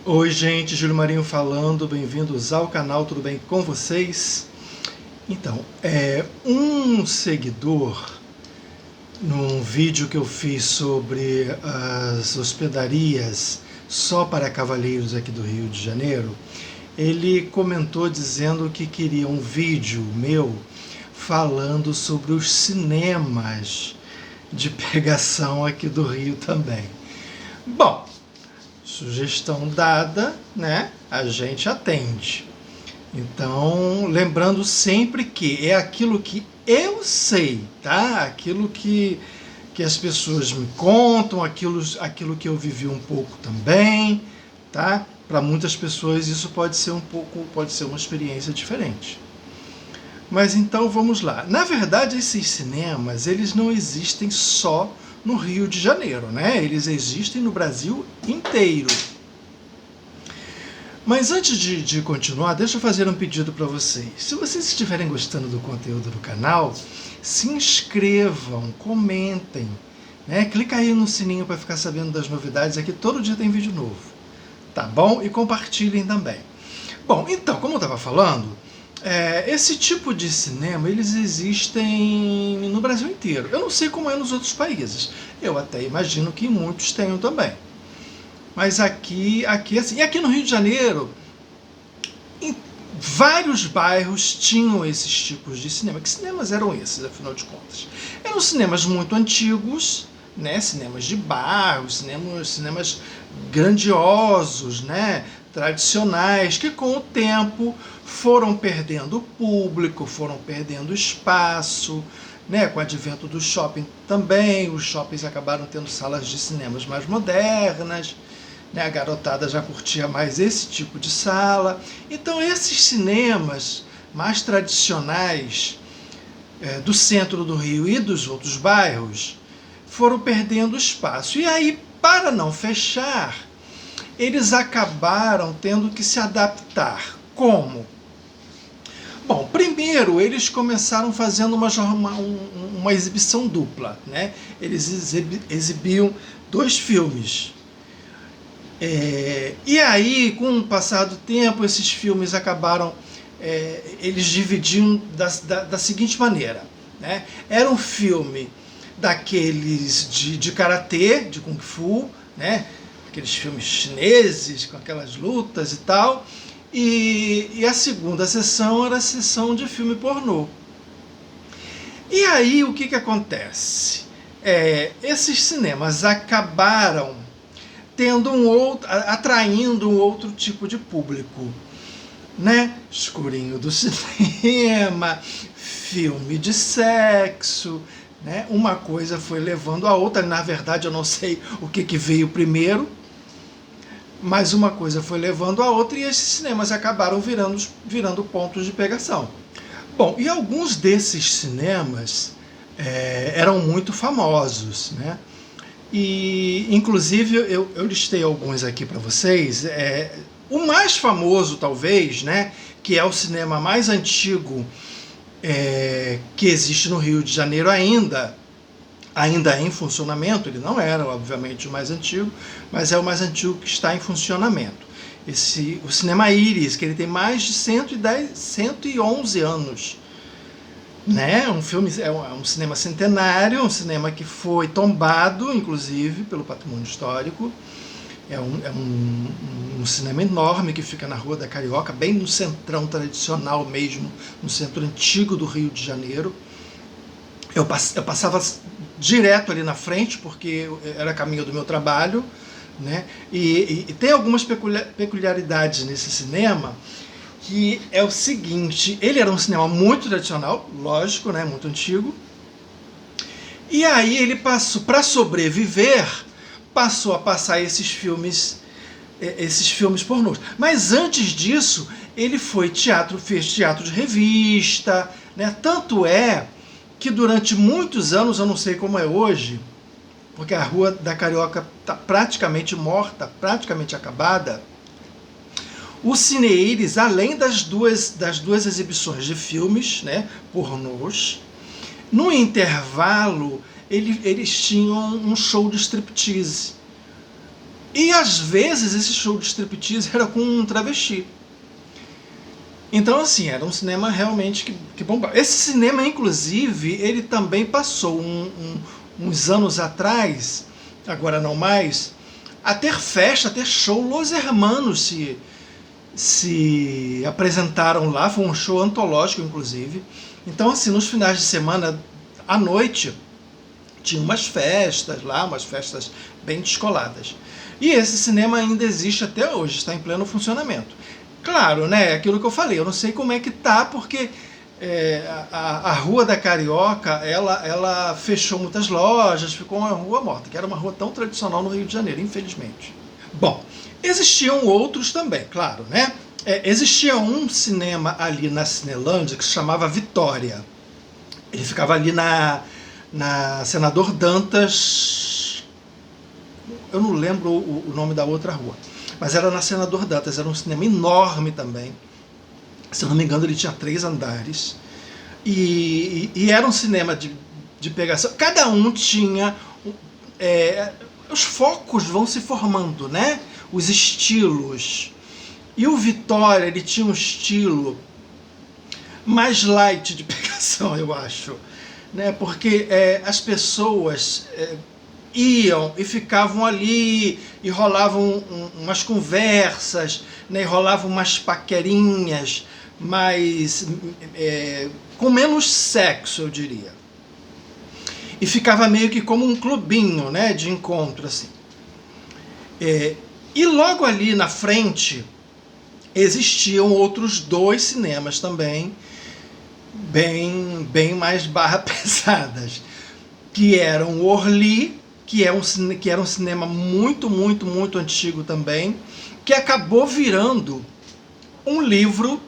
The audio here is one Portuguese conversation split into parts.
Oi gente, Júlio Marinho falando, bem-vindos ao canal, tudo bem com vocês? Então, um seguidor, num vídeo que eu fiz sobre as hospedarias só para cavaleiros aqui do Rio de Janeiro, ele comentou dizendo que queria um vídeo meu falando sobre os cinemas de pegação aqui do Rio também. Bom, sugestão dada, né? A gente atende. Então, lembrando sempre que é aquilo que eu sei, tá? Aquilo que as pessoas me contam, aquilo que eu vivi um pouco também, tá? Para muitas pessoas isso pode ser pode ser uma experiência diferente. Mas então vamos lá. Na verdade, esses cinemas, eles não existem só no Rio de Janeiro, né? Eles existem no Brasil inteiro. Mas antes de continuar, deixa eu fazer um pedido para vocês. Se vocês estiverem gostando do conteúdo do canal, se inscrevam, comentem, né? Clica aí no sininho para ficar sabendo das novidades. Aqui todo dia tem vídeo novo, tá bom? E compartilhem também. Bom, então, como eu estava falando, esse tipo de cinema, eles existem no Brasil inteiro. Eu não sei como é nos outros países. Eu até imagino que muitos tenham também. Mas aqui assim, e aqui no Rio de Janeiro, em vários bairros tinham esses tipos de cinema. Que cinemas eram esses, afinal de contas? Eram cinemas muito antigos, né? Cinemas de bairro, cinemas grandiosos, né? Tradicionais, que com o tempo foram perdendo público, foram perdendo espaço, né? Com o advento do shopping também, os shoppings acabaram tendo salas de cinemas mais modernas, né? A garotada já curtia mais esse tipo de sala. Então esses cinemas mais tradicionais do centro do Rio e dos outros bairros foram perdendo espaço. E aí, para não fechar, eles acabaram tendo que se adaptar. Como? Bom, primeiro eles começaram fazendo uma exibição dupla, né? Eles exibiam 2 filmes. E aí, com o passar do tempo, esses filmes acabaram, eles dividiam da seguinte maneira, né? Era um filme daqueles de karatê, de kung fu, né? Aqueles filmes chineses com aquelas lutas e tal, e a segunda sessão era a sessão de filme pornô. E aí o que acontece? Esses cinemas acabaram atraindo um outro tipo de público, né? Escurinho do cinema, filme de sexo, né? Uma coisa foi levando a outra. Na verdade, eu não sei o que veio primeiro, mas uma coisa foi levando a outra e esses cinemas acabaram virando pontos de pegação. Bom, e alguns desses cinemas eram muito famosos, né? E, inclusive, eu listei alguns aqui para vocês. O mais famoso, talvez, né, que é o cinema mais antigo que existe no Rio de Janeiro ainda em funcionamento. Ele não era, obviamente, o mais antigo, mas é o mais antigo que está em funcionamento. O Cinema Íris, que ele tem mais de 111 anos. Né? Um cinema centenário, um cinema que foi tombado, inclusive, pelo patrimônio histórico. É um cinema enorme que fica na Rua da Carioca, bem no centrão tradicional mesmo, no centro antigo do Rio de Janeiro. Eu passava direto ali na frente, porque era caminho do meu trabalho, né? E tem algumas peculiaridades nesse cinema, que é o seguinte: ele era um cinema muito tradicional, lógico, né, muito antigo, e aí ele para sobreviver, passou a passar esses filmes pornôs. Mas antes disso, ele fez teatro de revista, né? Tanto é que durante muitos anos, eu não sei como é hoje, porque a Rua da Carioca está praticamente morta, praticamente acabada. O Cine Íris, além das duas exibições de filmes, né, pornôs, no intervalo eles tinham um show de striptease. E às vezes esse show de striptease era com um travesti. Então, assim, era um cinema realmente que bombava. Esse cinema, inclusive, ele também passou uns anos atrás, agora não mais, a ter festa, a ter show. Los Hermanos se apresentaram lá, foi um show antológico, inclusive. Então, assim, nos finais de semana, à noite, tinha umas festas lá, umas festas bem descoladas. E esse cinema ainda existe até hoje, está em pleno funcionamento. Claro, né? Aquilo que eu falei, eu não sei como é que tá, porque a Rua da Carioca, ela fechou muitas lojas, ficou uma rua morta, que era uma rua tão tradicional no Rio de Janeiro, infelizmente. Bom, existiam outros também, claro, né? Existia um cinema ali na Cinelândia que se chamava Vitória. Ele ficava ali na Senador Dantas, eu não lembro o nome da outra rua, mas era na Senador Dantas, era um cinema enorme também. Se eu não me engano, ele tinha 3 andares. E era um cinema de pegação. Cada um tinha... os focos vão se formando, né? Os estilos. E o Vitória, ele tinha um estilo mais light de pegação, eu acho. Né? Porque as pessoas... iam e ficavam ali e rolavam umas conversas, né, e rolavam umas paquerinhas, mas com menos sexo, eu diria. E ficava meio que como um clubinho, né, de encontro, assim. E logo ali na frente existiam outros 2 cinemas também, bem mais barra pesadas, que eram o Orly, que era um cinema muito, muito, muito antigo também, que acabou virando um livro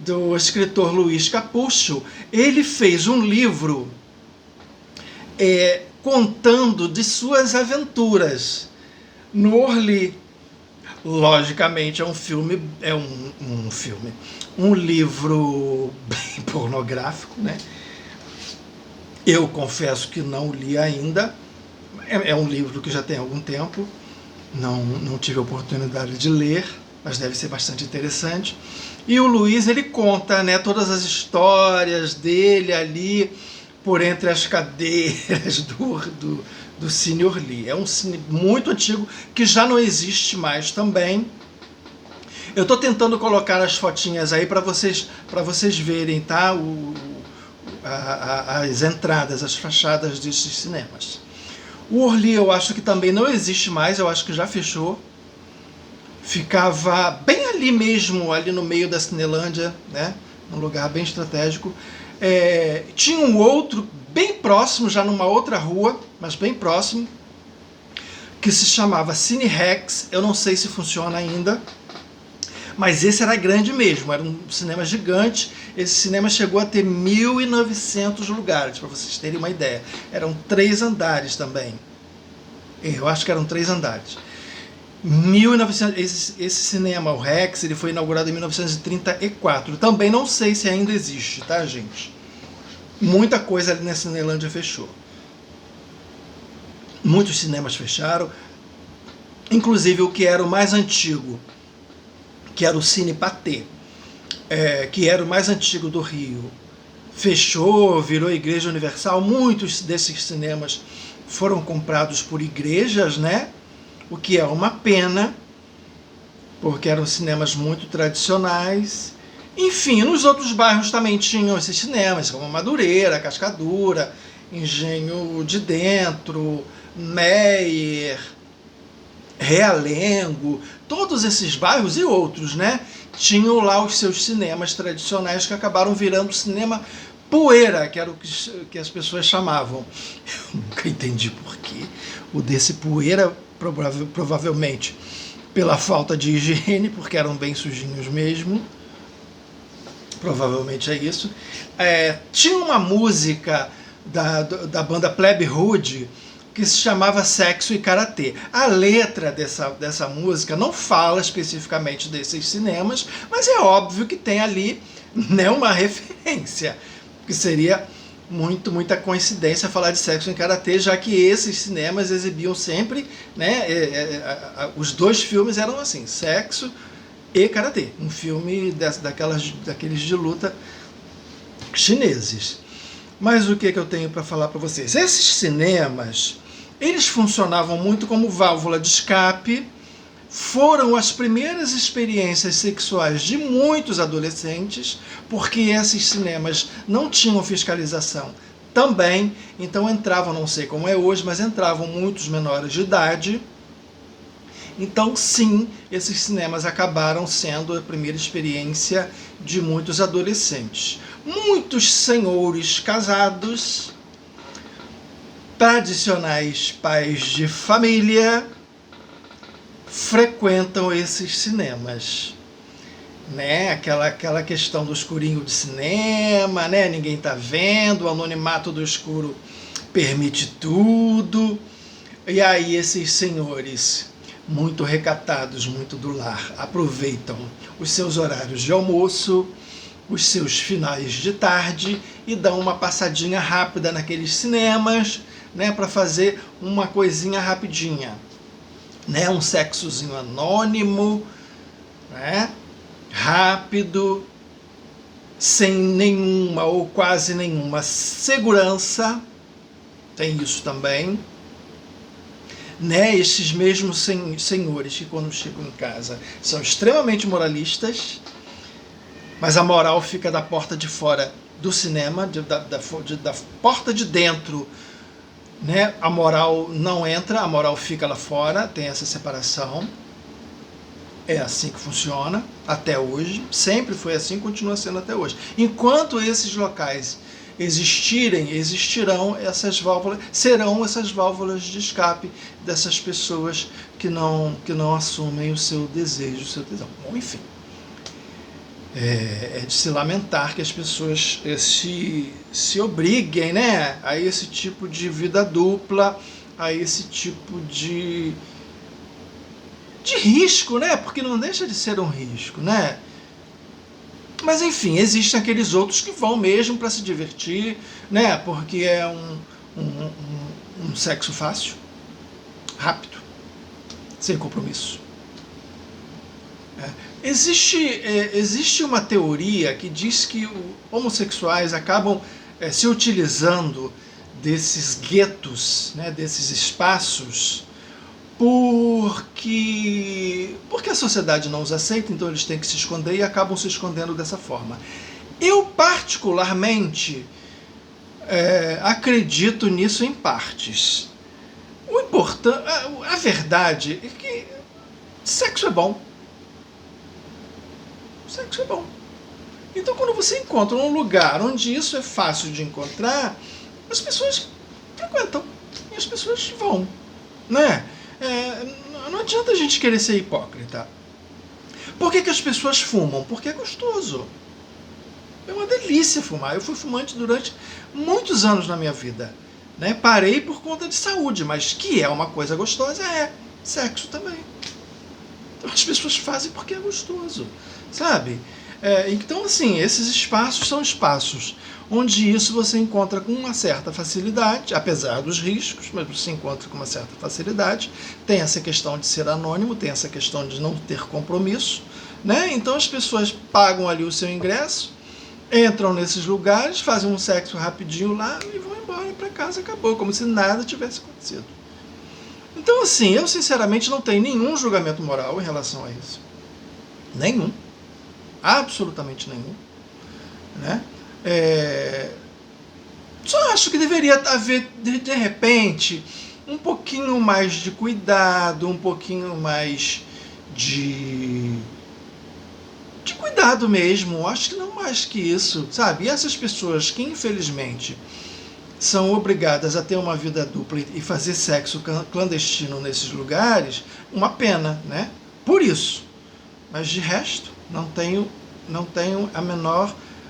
do escritor Luiz Capuccio. Ele fez um livro contando de suas aventuras no Orly. Logicamente é um filme, um livro bem pornográfico, né? Eu confesso que não li ainda. É um livro que já tem algum tempo, não tive a oportunidade de ler, mas deve ser bastante interessante. E o Luiz, ele conta, né, todas as histórias dele ali por entre as cadeiras do Cine Orly. É um cine muito antigo que já não existe mais também. Eu estou tentando colocar as fotinhas aí para vocês verem, tá? As entradas, as fachadas desses cinemas. O Orly eu acho que também não existe mais, eu acho que já fechou. Ficava bem ali mesmo, ali no meio da Cinelândia, né? Num lugar bem estratégico. Tinha um outro bem próximo, já numa outra rua, mas bem próximo, que se chamava Cine Rex. Eu não sei se funciona ainda, mas esse era grande mesmo, era um cinema gigante. Esse cinema chegou a ter 1.900 lugares, para vocês terem uma ideia. Eram 3 andares também. Eu acho que eram 3 andares. 1900, esse cinema, o Rex, ele foi inaugurado em 1934. Também não sei se ainda existe, tá, gente? Muita coisa ali na Cinelândia fechou. Muitos cinemas fecharam. Inclusive o que era o mais antigo, que era o Cine Pathé, que era o mais antigo do Rio, fechou, virou Igreja Universal. Muitos desses cinemas foram comprados por igrejas, né? O que é uma pena, porque eram cinemas muito tradicionais. Enfim, nos outros bairros também tinham esses cinemas, como Madureira, Cascadura, Engenho de Dentro, Meier, Realengo. Todos esses bairros e outros, né, tinham lá os seus cinemas tradicionais que acabaram virando cinema poeira, que era o que as pessoas chamavam. Eu nunca entendi por quê. O desse poeira, provavelmente pela falta de higiene, porque eram bem sujinhos mesmo. Provavelmente é isso. Tinha uma música da banda Plebe Rude que se chamava Sexo e Karatê. A letra dessa música não fala especificamente desses cinemas, mas é óbvio que tem ali, né, uma referência, que seria muita coincidência falar de sexo em karatê, já que esses cinemas exibiam sempre, né, os dois filmes eram assim, sexo e karatê, um filme daqueles de luta chineses. Mas o que eu tenho para falar para vocês? Esses cinemas, eles funcionavam muito como válvula de escape, foram as primeiras experiências sexuais de muitos adolescentes, porque esses cinemas não tinham fiscalização também, então entravam, não sei como é hoje, mas entravam muitos menores de idade. Então, sim, esses cinemas acabaram sendo a primeira experiência de muitos adolescentes. Muitos senhores casados, tradicionais pais de família, frequentam esses cinemas, né? Aquela questão do escurinho de cinema, né? Ninguém tá vendo, o anonimato do escuro permite tudo. E aí esses senhores, muito recatados, muito do lar, aproveitam os seus horários de almoço, os seus finais de tarde e dão uma passadinha rápida naqueles cinemas, né, para fazer uma coisinha rapidinha, né, um sexozinho anônimo, né, rápido, sem nenhuma ou quase nenhuma segurança, tem isso também, né, esses mesmos senhores que quando chegam em casa são extremamente moralistas, mas a moral fica da porta de fora do cinema, da porta de dentro, né, a moral não entra, a moral fica lá fora, tem essa separação. É assim que funciona até hoje, sempre foi assim, continua sendo até hoje. Enquanto esses locais existirão essas válvulas, serão essas válvulas de escape dessas pessoas que não assumem o seu desejo, o seu tesão. Bom, enfim, é de se lamentar que as pessoas se obriguem, né, a esse tipo de vida dupla, a esse tipo de risco, né? Porque não deixa de ser um risco, né? Mas enfim, existem aqueles outros que vão mesmo para se divertir, né? Porque é um sexo fácil, rápido, sem compromisso. Existe uma teoria que diz que homossexuais acabam se utilizando desses guetos, né? Desses espaços, porque a sociedade não os aceita, então eles têm que se esconder e acabam se escondendo dessa forma. Eu, particularmente, acredito nisso em partes. A verdade é que sexo é bom. Sexo é bom. Então, quando você encontra um lugar onde isso é fácil de encontrar, as pessoas frequentam e as pessoas vão, né? Não adianta a gente querer ser hipócrita. Por que as pessoas fumam? Porque é gostoso. É uma delícia fumar. Eu fui fumante durante muitos anos na minha vida, né? Parei por conta de saúde, mas que é uma coisa gostosa, sexo também. Então as pessoas fazem porque é gostoso, sabe? Então, assim, esses espaços são espaços onde isso você encontra com uma certa facilidade, apesar dos riscos, mas você encontra com uma certa facilidade. Tem essa questão de ser anônimo, tem essa questão de não ter compromisso, né? Então as pessoas pagam ali o seu ingresso, entram nesses lugares, fazem um sexo rapidinho lá e vão embora para casa, acabou, como se nada tivesse acontecido. Então, assim, eu sinceramente não tenho nenhum julgamento moral em relação a isso. Nenhum. Absolutamente nenhum, né? Só acho que deveria haver, de repente, um pouquinho mais de cuidado, um pouquinho mais de cuidado mesmo. Acho que não mais que isso, sabe? E essas pessoas que, infelizmente, são obrigadas a ter uma vida dupla e fazer sexo clandestino nesses lugares, uma pena, né? Por isso. Mas de resto, não tenho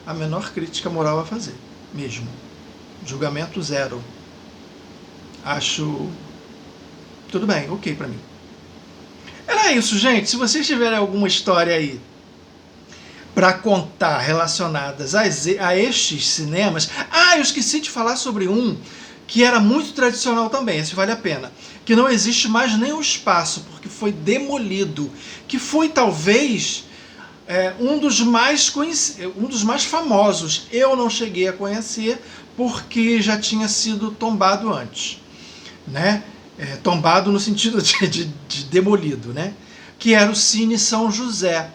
a menor crítica moral a fazer, mesmo. Julgamento zero. Acho tudo bem, ok pra mim. Era isso, gente. Se vocês tiverem alguma história aí para contar relacionadas a estes cinemas. Ah, eu esqueci de falar sobre um que era muito tradicional também, esse vale a pena, que não existe mais nem o espaço, porque foi demolido, que foi talvez um dos mais famosos. Eu não cheguei a conhecer porque já tinha sido tombado antes, né? Tombado no sentido de demolido, né? Que era o Cine São José.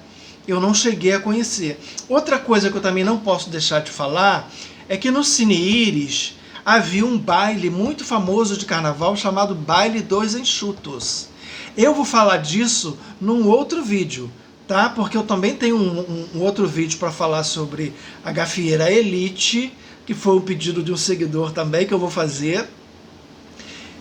Eu não cheguei a conhecer. Outra coisa que eu também não posso deixar de falar é que no Cine Íris havia um baile muito famoso de carnaval chamado Baile dos Enxutos. Eu vou falar disso num outro vídeo, tá? Porque eu também tenho um outro vídeo para falar sobre a Gafieira Elite, que foi um pedido de um seguidor também que eu vou fazer.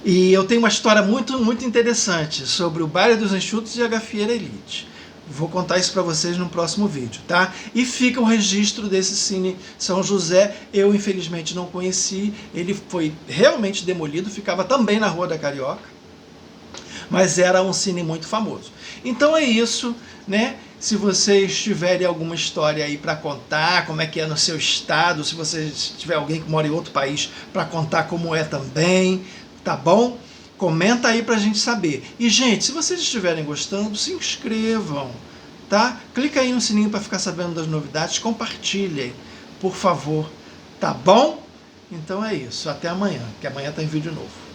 E eu tenho uma história muito, muito interessante sobre o Baile dos Enxutos e a Gafieira Elite. Vou contar isso para vocês no próximo vídeo, tá? E fica o registro desse Cine São José. Eu, infelizmente, não conheci. Ele foi realmente demolido, ficava também na Rua da Carioca, mas era um cine muito famoso. Então é isso, né? Se vocês tiverem alguma história aí para contar, como é que é no seu estado, se você tiver alguém que mora em outro país para contar como é também, tá bom? Comenta aí pra gente saber. E, gente, se vocês estiverem gostando, se inscrevam, tá? Clica aí no sininho para ficar sabendo das novidades, compartilhem, por favor, tá bom? Então é isso, até amanhã, que amanhã tem vídeo novo.